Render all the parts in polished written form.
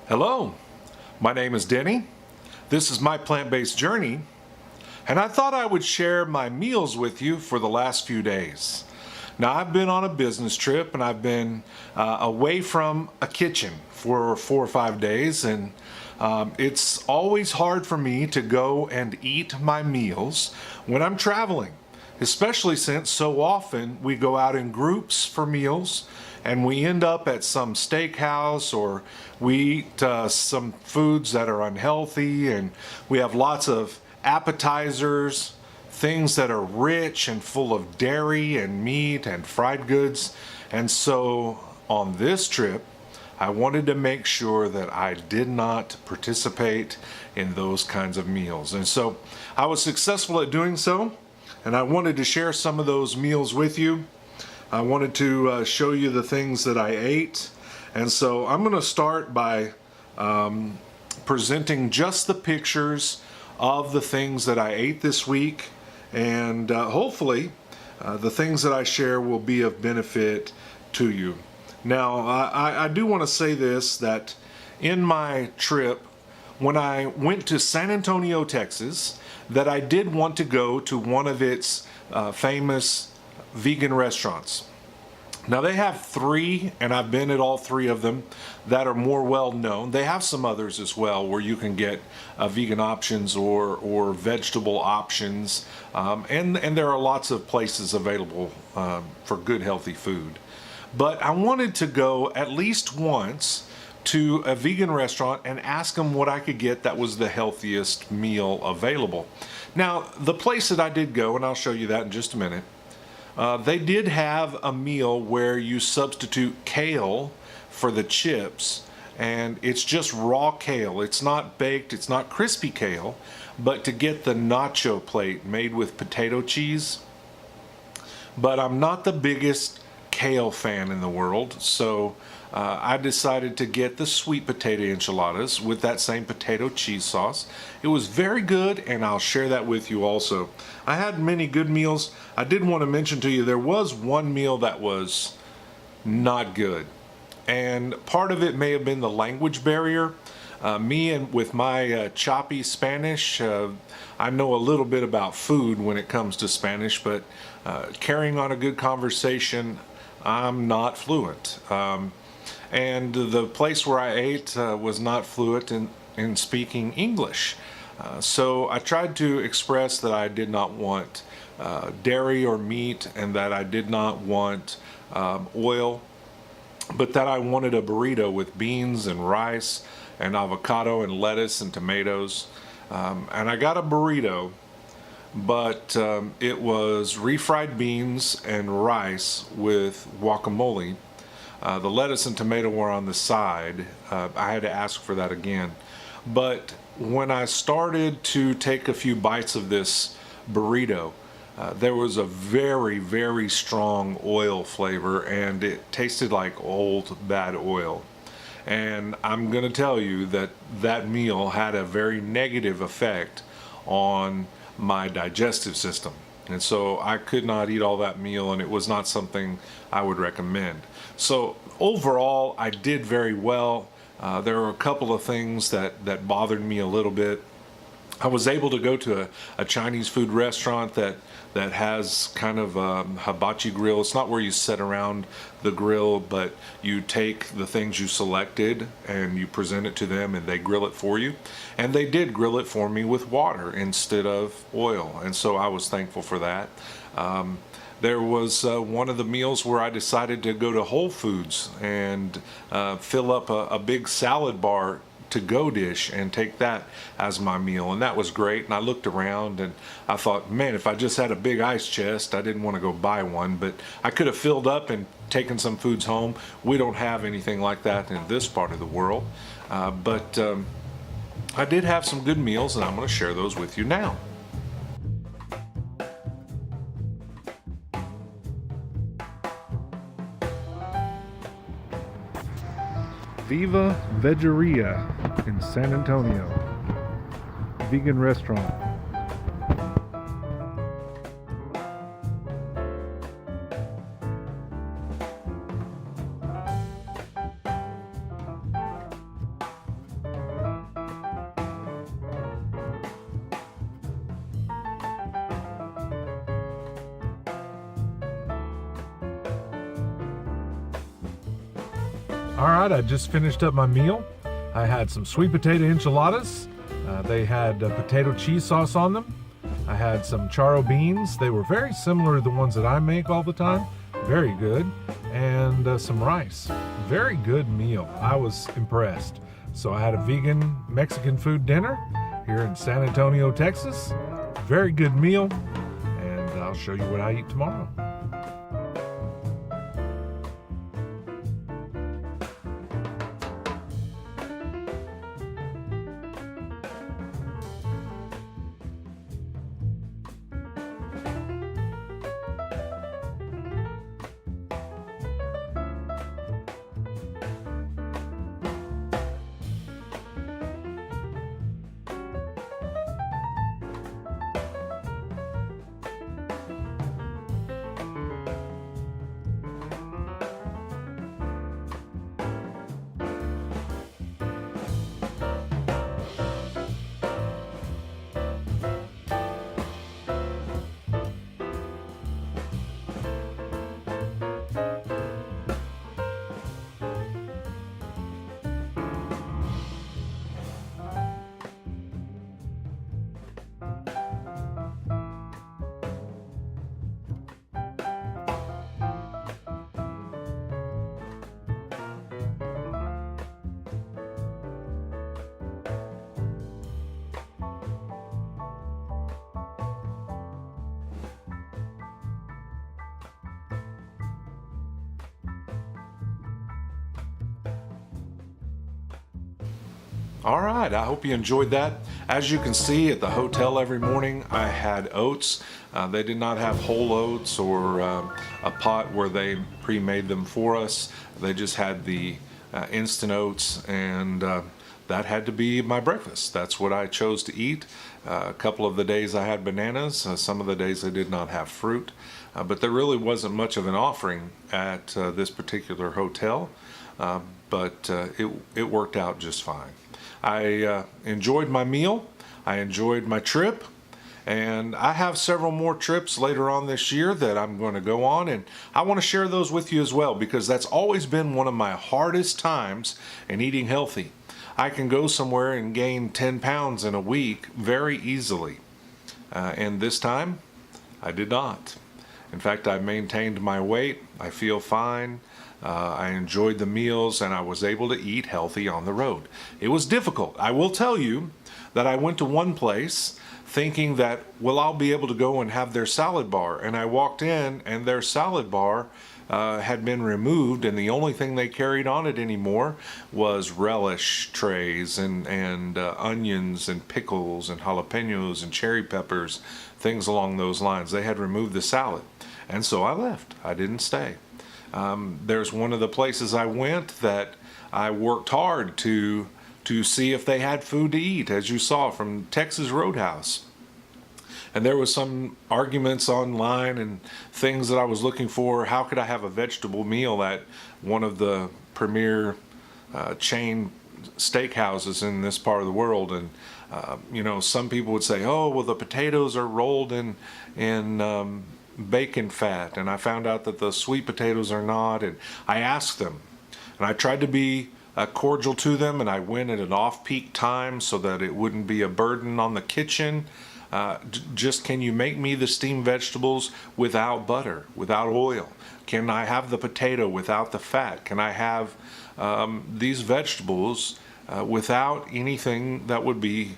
Hello, my name is Denny. This is my plant-based journey, and I thought I would share my meals with you for the last few days. Now, I've been on a business trip and I've been away from a kitchen for 4 or 5 days, and it's always hard for me to go and eat my meals when I'm traveling, especially since so often we go out in groups for meals and we end up at some steakhouse, or we eat some foods that are unhealthy, and we have lots of appetizers, things that are rich and full of dairy and meat and fried goods. And so on this trip, I wanted to make sure that I did not participate in those kinds of meals. And so I was successful at doing so, and I wanted to share some of those meals with you. I wanted to show you the things that I ate. And so I'm going to start by presenting just the pictures of the things that I ate this week, and hopefully the things that I share will be of benefit to you. Now, I do want to say this, that in my trip, when I went to San Antonio, Texas, that I did want to go to one of its famous vegan restaurants. Now, they have 3, and I've been at all 3 of them, that are more well known. They have some others as well where you can get vegan options or vegetable options, and there are lots of places available for good healthy food. But I wanted to go at least once to a vegan restaurant and ask them what I could get that was the healthiest meal available. Now, the place that I did go, and I'll show you that in just a minute, they did have a meal where you substitute kale for the chips, and it's just raw kale. It's not baked, it's not crispy kale, but to get the nacho plate made with potato cheese. But I'm not the biggest kale fan in the world, so I decided to get the sweet potato enchiladas with that same potato cheese sauce. It was very good, and I'll share that with you also. I had many good meals. I did want to mention to you there was one meal that was not good, and part of it may have been the language barrier. Me and with my choppy Spanish, I know a little bit about food when it comes to Spanish, but carrying on a good conversation, I'm not fluent. And the place where I ate was not fluent in speaking English. So I tried to express that I did not want dairy or meat, and that I did not want oil, but that I wanted a burrito with beans and rice and avocado and lettuce and tomatoes. And I got a burrito, but it was refried beans and rice with guacamole. The lettuce and tomato were on the side. I had to ask for that again. But when I started to take a few bites of this burrito, there was a very, very strong oil flavor, and it tasted like old, bad oil. And I'm going to tell you that that meal had a very negative effect on my digestive system. And so I could not eat all that meal, and it was not something I would recommend. So overall, I did very well. There were a couple of things that bothered me a little bit. I was able to go to a Chinese food restaurant that has kind of a hibachi grill. It's not where you sit around the grill, but you take the things you selected and you present it to them, and they grill it for you. And they did grill it for me with water instead of oil, and so I was thankful for that. There was one of the meals where I decided to go to Whole Foods and fill up a big salad bar to-go dish and take that as my meal, and that was great. And I looked around and I thought, man, if I just had a big ice chest, I didn't want to go buy one, but I could have filled up and taken some foods home. We don't have anything like that in this part of the world, but I did have some good meals, and I'm going to share those with you now. Viva Vegeria in San Antonio, vegan restaurant. All right, I just finished up my meal. I had some sweet potato enchiladas. They had potato cheese sauce on them. I had some Ranchero beans. They were very similar to the ones that I make all the time. Very good. And some rice. Very good meal. I was impressed. So I had a vegan Mexican food dinner here in San Antonio, Texas. Very good meal. And I'll show you what I eat tomorrow. All right, I hope you enjoyed that. As you can see at the hotel every morning, I had oats. They did not have whole oats or a pot where they pre-made them for us. They just had the instant oats, and that had to be my breakfast. That's what I chose to eat. A couple of the days I had bananas. Some of the days I did not have fruit. But there really wasn't much of an offering at this particular hotel, but it worked out just fine. I enjoyed my meal. I enjoyed my trip, and I have several more trips later on this year that I'm going to go on, and I want to share those with you as well, because that's always been one of my hardest times in eating healthy. I can go somewhere and gain 10 pounds in a week very easily, and this time I did not. In fact, I maintained my weight. I feel fine. I enjoyed the meals, and I was able to eat healthy on the road. It was difficult. I will tell you that I went to one place thinking that, well, I'll be able to go and have their salad bar. And I walked in, and their salad bar had been removed, and the only thing they carried on it anymore was relish trays and onions and pickles and jalapenos and cherry peppers, things along those lines. They had removed the salad. And so I left. I didn't stay. There's one of the places I went that I worked hard to see if they had food to eat, as you saw from Texas Roadhouse. And there was some arguments online and things that I was looking for. How could I have a vegetable meal at one of the premier chain steakhouses in this part of the world? And some people would say, oh, well, the potatoes are rolled in bacon fat, and I found out that the sweet potatoes are not. And I asked them, and I tried to be cordial to them, and I went at an off-peak time so that it wouldn't be a burden on the kitchen. Just, can you make me the steamed vegetables without butter, without oil? Can I have the potato without the fat? Can I have these vegetables without anything that would be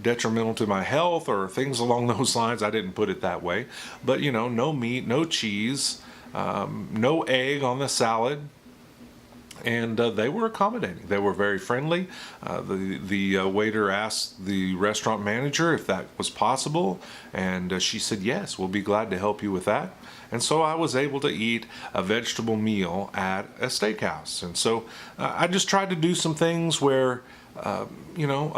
detrimental to my health or things along those lines? I didn't put it that way, but no meat, no cheese, no egg on the salad. And they were accommodating. They were very friendly. The waiter asked the restaurant manager if that was possible, and she said, yes, we'll be glad to help you with that. And so I was able to eat a vegetable meal at a steakhouse. And so I just tried to do some things where a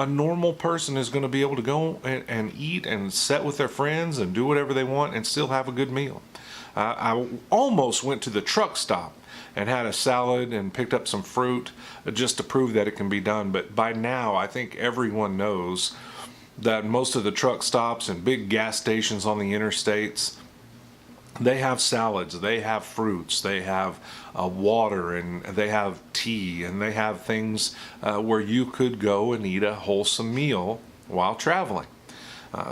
normal person is going to be able to go and eat and sit with their friends and do whatever they want and still have a good meal. I almost went to the truck stop and had a salad and picked up some fruit just to prove that it can be done. But by now, I think everyone knows that most of the truck stops and big gas stations on the interstates, They have salads, they have fruits, they have water, and they have tea, and they have things where you could go and eat a wholesome meal while traveling.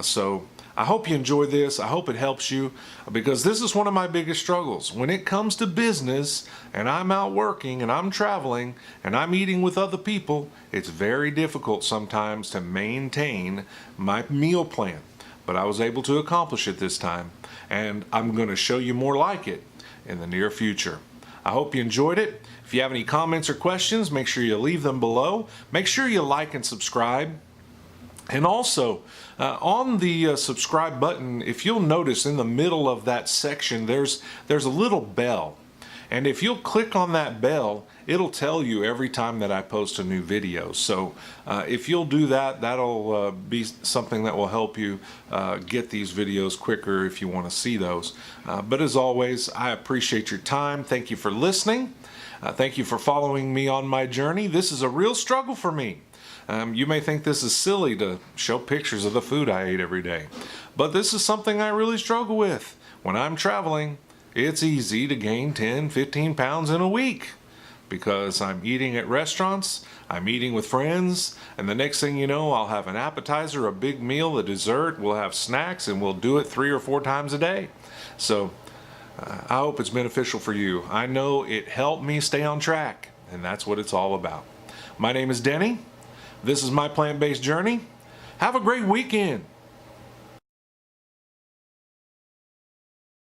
So I hope you enjoy this. I hope it helps you, because this is one of my biggest struggles. When it comes to business and I'm out working and I'm traveling and I'm eating with other people, it's very difficult sometimes to maintain my meal plan. But I was able to accomplish it this time, and I'm going to show you more like it in the near future. I hope you enjoyed it. If you have any comments or questions, make sure you leave them below. Make sure you like and subscribe. And also, on the subscribe button, if you'll notice in the middle of that section, there's a little bell. And if you'll click on that bell, it'll tell you every time that I post a new video. So if you'll do that, that'll be something that will help you get these videos quicker if you want to see those. But as always, I appreciate your time. Thank you for listening. Thank you for following me on my journey. This is a real struggle for me. You may think this is silly to show pictures of the food I ate every day, but this is something I really struggle with. When I'm traveling, it's easy to gain 10, 15 pounds in a week because I'm eating at restaurants, I'm eating with friends, and the next thing you know, I'll have an appetizer, a big meal, a dessert, we'll have snacks, and we'll do it 3 or 4 times a day. So I hope it's beneficial for you. I know it helped me stay on track, and that's what it's all about. My name is Denny. This is my plant-based journey. Have a great weekend.